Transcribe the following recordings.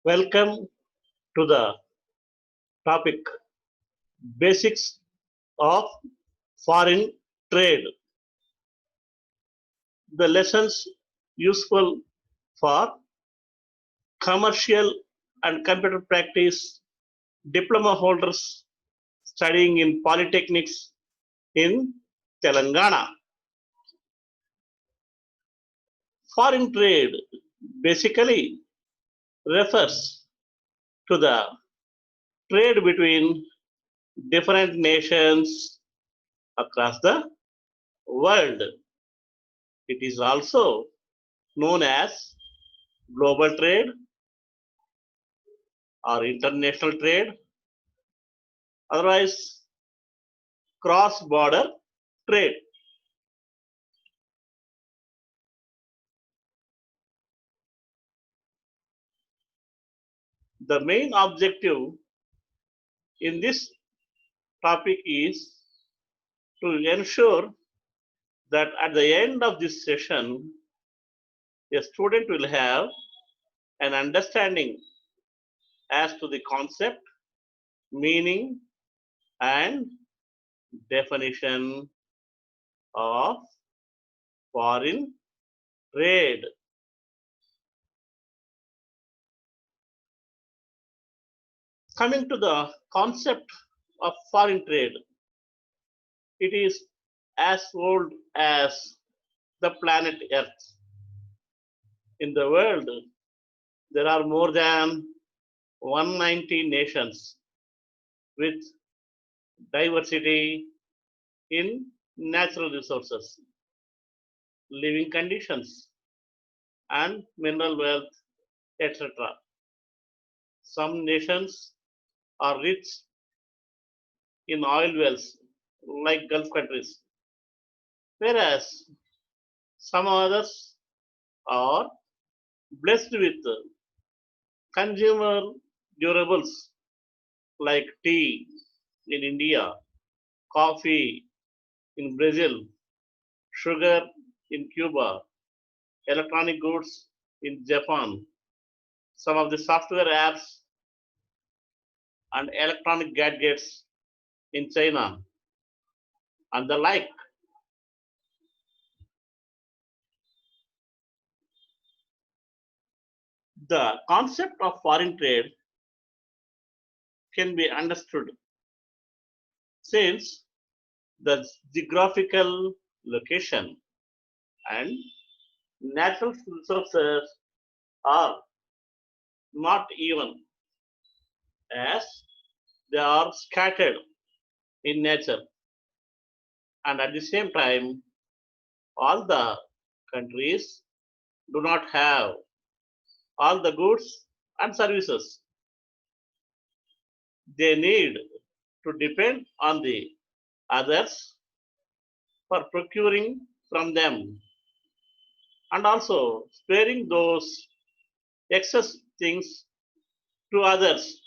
Welcome to the topic Basics of Foreign Trade. The lessons useful for commercial and computer practice diploma holders studying in polytechnics in Telangana. Foreign trade basically refers to the trade between different nations across the world. It is also known as global trade or international trade, otherwise cross-border trade. The main objective in this topic is to ensure that at the end of this session, a student will have an understanding as to the concept, meaning, and definition of foreign trade. Coming to the concept of foreign trade, it is as old as the planet Earth. In the world, there are more than 190 nations with diversity in natural resources, living conditions, and mineral wealth, etc. Some nations are rich in oil wells, like Gulf countries, whereas some others are blessed with consumer durables like tea in India, coffee in Brazil, sugar in Cuba, electronic goods in Japan, some of the software apps and electronic gadgets in China, and the like. The concept of foreign trade can be understood since the geographical location and natural resources are not even, as they are scattered in nature, and at the same time all the countries do not have all the goods and services. They need to depend on the others for procuring from them, and also sparing those excess things to others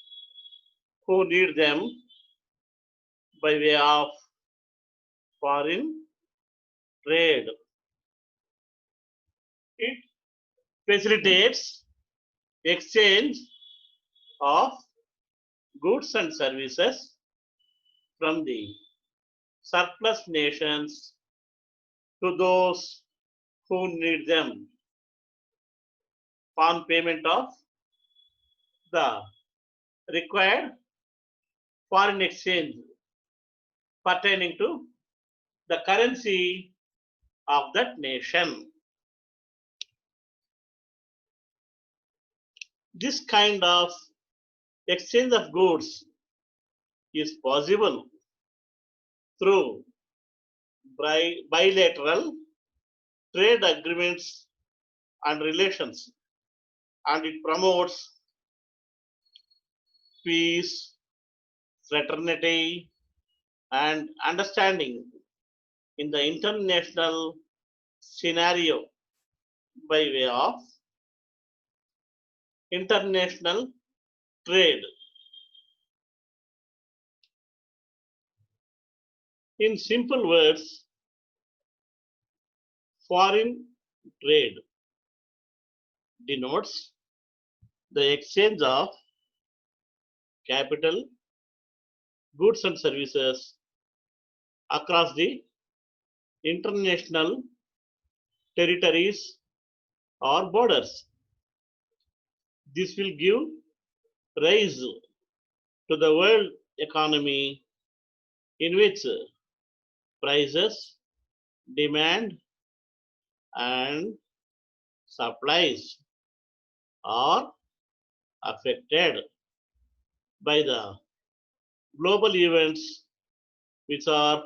who need them by way of foreign trade. It facilitates exchange of goods and services from the surplus nations to those who need them upon payment of the required foreign exchange pertaining to the currency of that nation. This kind of exchange of goods is possible through bilateral trade agreements and relations, and it promotes peace, fraternity, and understanding in the international scenario by way of international trade. In simple words, foreign trade denotes the exchange of capital, goods and services across the international territories or borders. This will give rise to the world economy in which prices, demand, and supplies are affected by the global events which are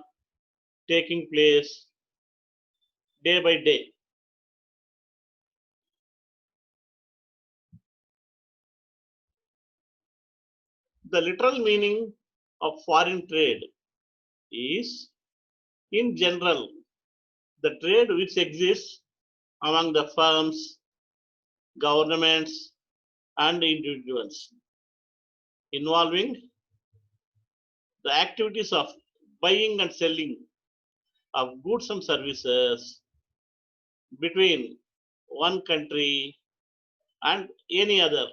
taking place day by day. The literal meaning of foreign trade is, in general, the trade which exists among the firms, governments, and individuals, involving the activities of buying and selling of goods and services between one country and any other,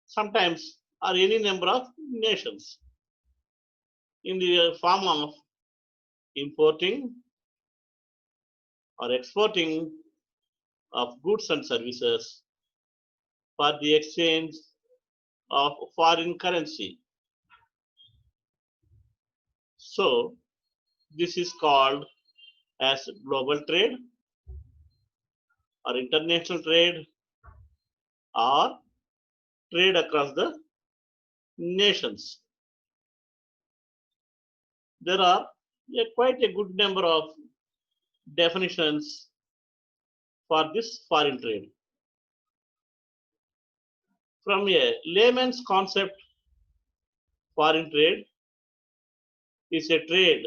sometimes or any number of nations, in the form of importing or exporting of goods and services for the exchange of foreign currency. So this is called as global trade or international trade or trade across the nations. There are quite a good number of definitions for this foreign trade. From a layman's concept, foreign trade is a trade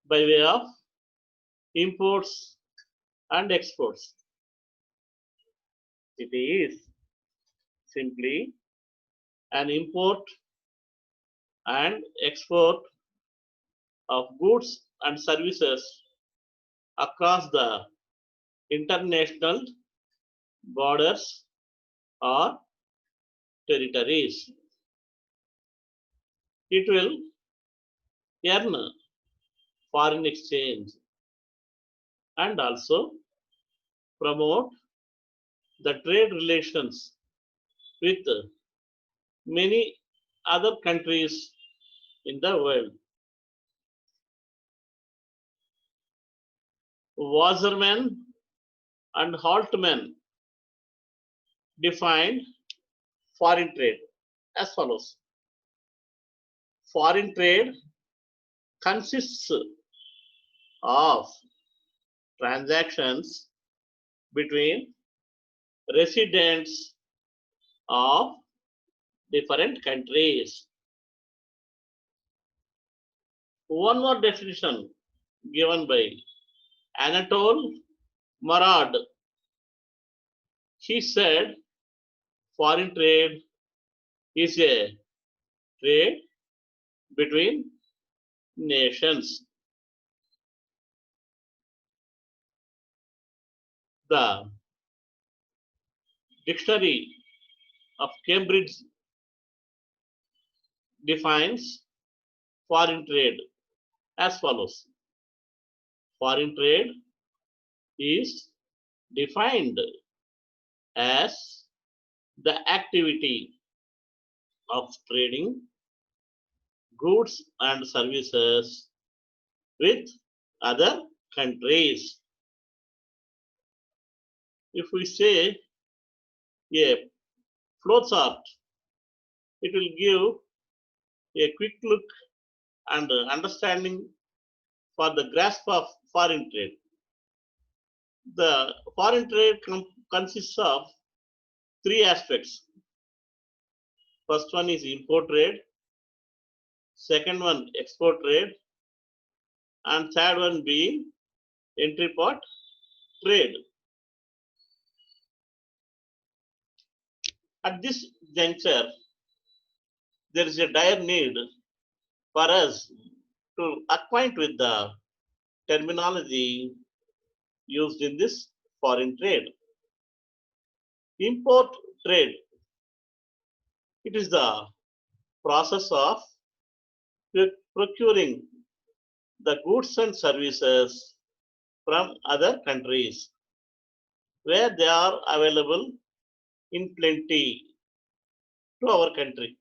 by way of imports and exports. It is simply an import and export of goods and services across the international borders or territories. It will earn foreign exchange and also promote the trade relations with many other countries in the world. Wasserman and Haltman defined foreign trade as follows. Foreign trade consists of transactions between residents of different countries. One more definition given by Anatole Marad. He said foreign trade is a trade between nations. The dictionary of Cambridge defines foreign trade as follows. Foreign trade is defined as the activity of trading goods and services with other countries. If we say a flowchart, it will give a quick look and understanding for the grasp of foreign trade. The foreign trade consists of three aspects. First one is import trade, second one export trade, and third one being entry port trade. At this juncture, there is a dire need for us to acquaint with the terminology used in this foreign trade. Import trade, it is the process of procuring the goods and services from other countries where they are available in plenty to our country.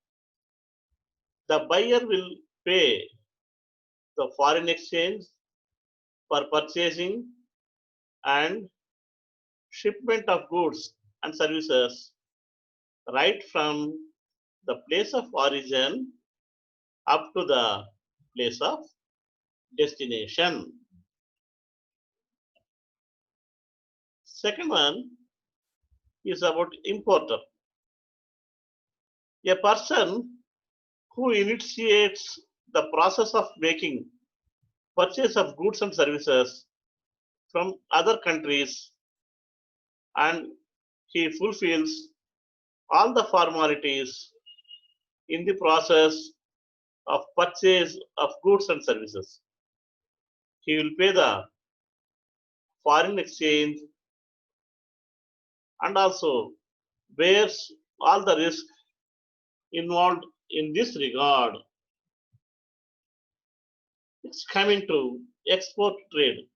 The buyer will pay the foreign exchange for purchasing and shipment of goods and services right from the place of origin up to the place of destination. Second one is about importer. A person who initiates the process of making purchase of goods and services from other countries, and he fulfills all the formalities in the process of purchase of goods and services. He will pay the foreign exchange and also bears all the risk involved in this regard. It's coming to export trade.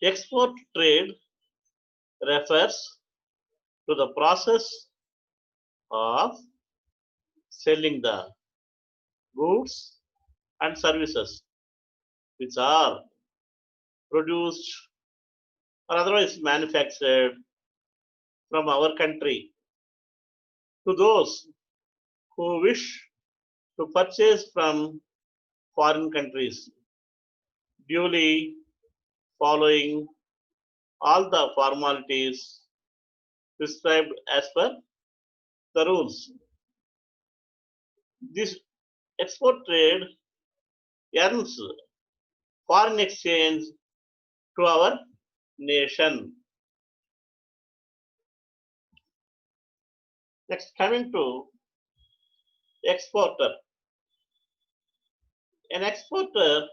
Export trade refers to the process of selling the goods and services which are produced or otherwise manufactured from our country to those who wish to purchase from foreign countries, duly following all the formalities prescribed as per the rules. This export trade earns foreign exchange to our nation. Next, coming to exporter. An exporter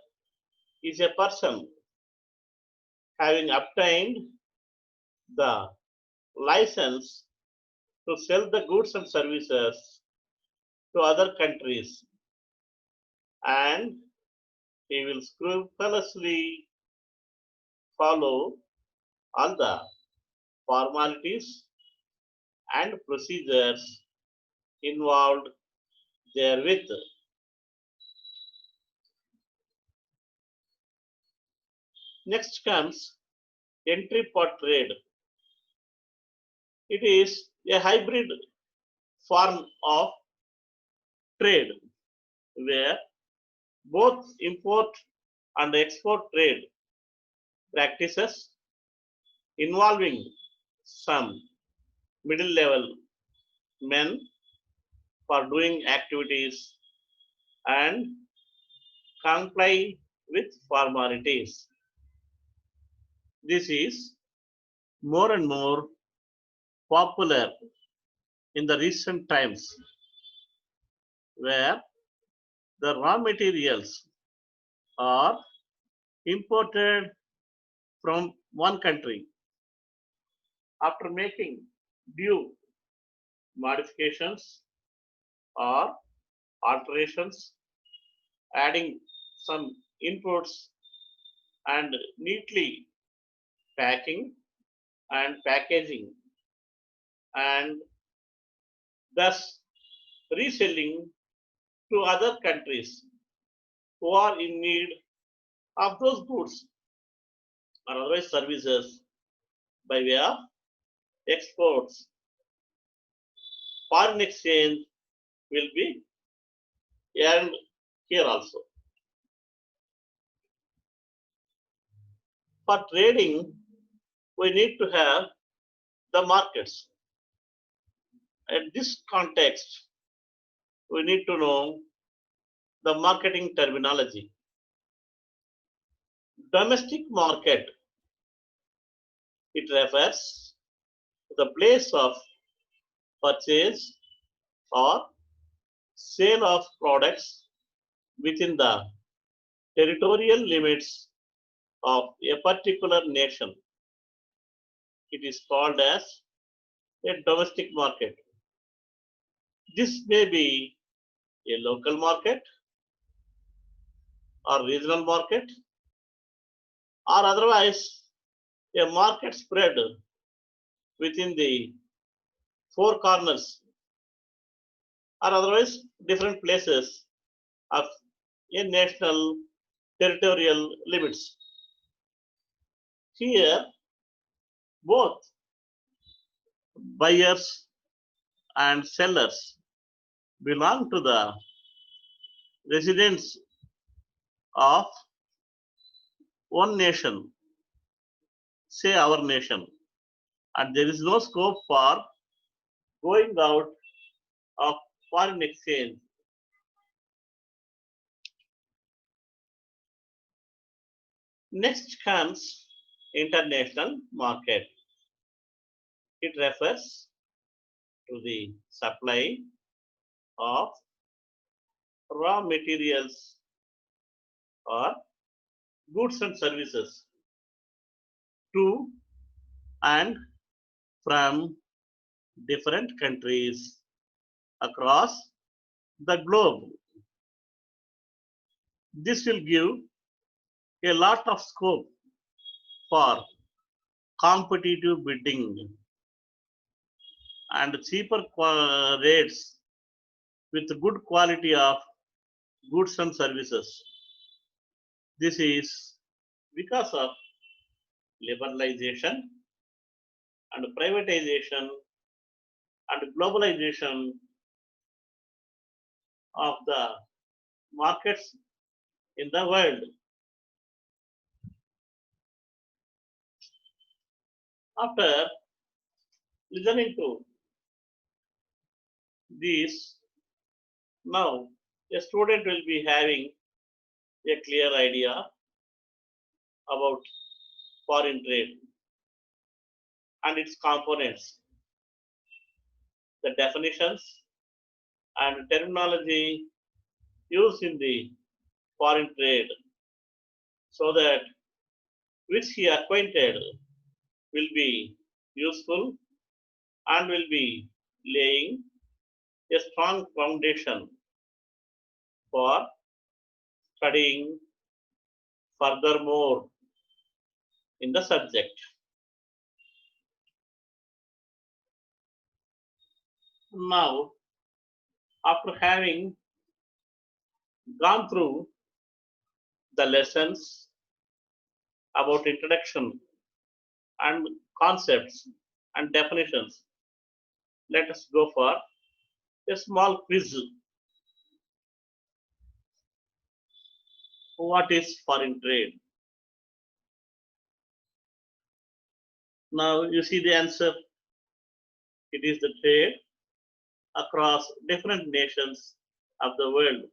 is a person having obtained the license to sell the goods and services to other countries, and he will scrupulously follow all the formalities and procedures involved therewith. Next comes entry pot trade. It is a hybrid form of trade where both import and export trade practices involving some middle level men for doing activities and comply with formalities. This is more and more popular in the recent times where the raw materials are imported from one country after making due modifications or alterations, adding some inputs and neatly packing and packaging, and thus reselling to other countries who are in need of those goods or otherwise services by way of exports. Foreign exchange will be earned here also. For trading, we need to have the markets. In this context, we need to know the marketing terminology. Domestic market, it refers to the place of purchase or sale of products within the territorial limits of a particular nation. It is called as a domestic market. This may be a local market or regional market or otherwise a market spread within the four corners or otherwise different places of a national territorial limits. Here, both buyers and sellers belong to the residents of one nation, say our nation, and there is no scope for going out of foreign exchange. Next comes international market. It refers to the supply of raw materials or goods and services to and from different countries across the globe. This will give a lot of scope for competitive bidding and cheaper rates with good quality of goods and services. This is because of liberalization and privatization and globalization of the markets in the world. After listening to this, now a student will be having a clear idea about foreign trade and its components, the definitions and terminology used in the foreign trade, so that which he acquainted will be useful and will be laying a strong foundation for studying furthermore in the subject. Now, after having gone through the lessons about introduction and concepts and definitions, let us go for a small quiz. What is foreign trade? Now you see the answer. It is the trade across different nations of the world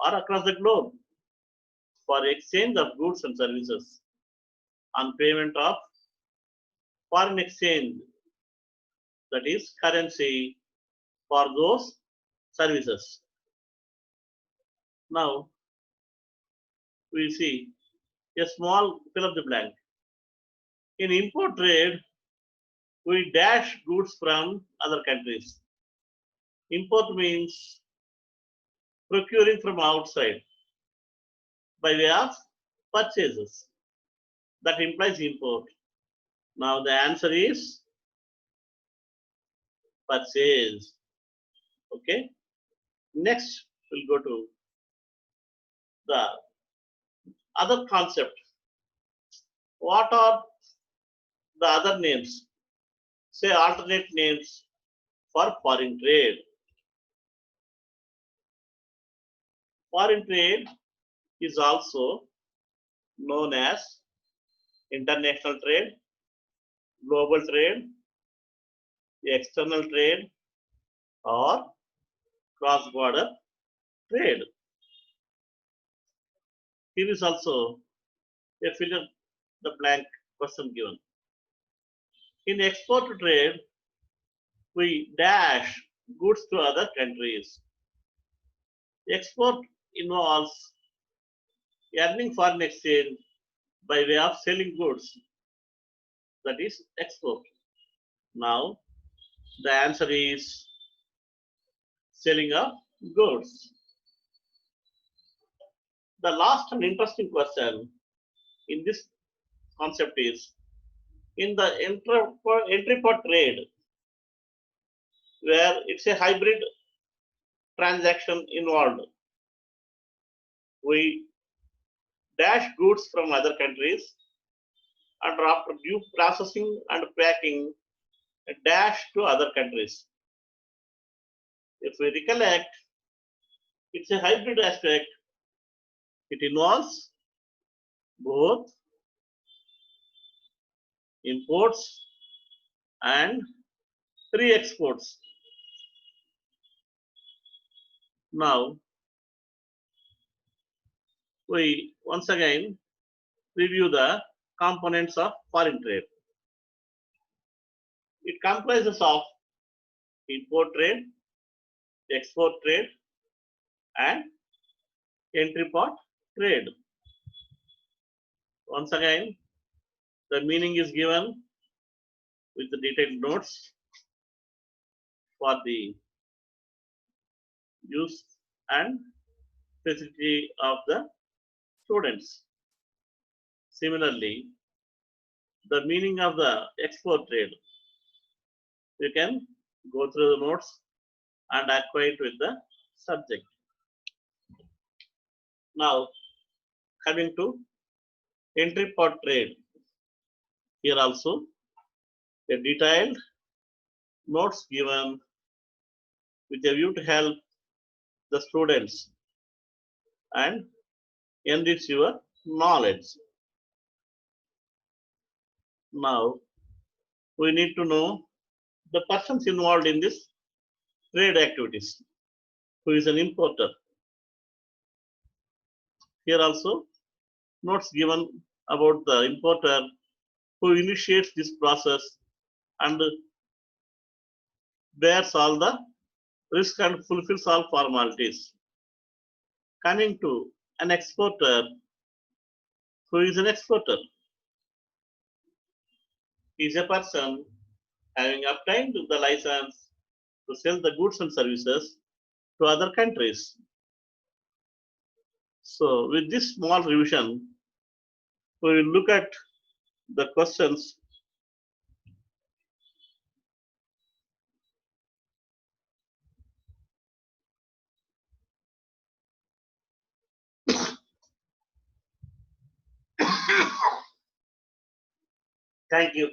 or across the globe for exchange of goods and services on payment of foreign exchange, that is currency for those services. Now we see a small fill of the blank. In import trade, we dash goods from other countries. Import means procuring from outside by way of purchases. That implies import. Now the answer is purchase. Okay. Next, we'll go to the other concept. What are the other names? Say alternate names for foreign trade. Foreign trade is also known as international trade, global trade, external trade, or cross-border trade. Here is also a fill in the blank question given. In export trade, we dash goods to other countries. Export involves earning foreign exchange by way of selling goods, that is export. Now the answer is selling of goods. The last and interesting question in this concept is in the entry for trade, where it's a hybrid transaction involved. We dash goods from other countries and after due processing and packing, dash to other countries. If we recollect, it's a hybrid aspect. It involves both imports and re-exports. Now, we once again review the components of foreign trade. It comprises of import trade, export trade, and entry port trade. Once again, the meaning is given with the detailed notes for the use and facility of the students. Similarly, the meaning of the export trade, you can go through the notes and acquaint with the subject. Now, coming to entry port trade, here also a detailed notes given with a view to help the students and enrich your knowledge. Now, we need to know the persons involved in this trade activities. Who is an importer? Here also, notes given about the importer who initiates this process and bears all the risk and fulfills all formalities. Coming to an exporter, who is an exporter? He is a person having obtained the license to sell the goods and services to other countries. So with this small revision, we will look at the questions. Thank you.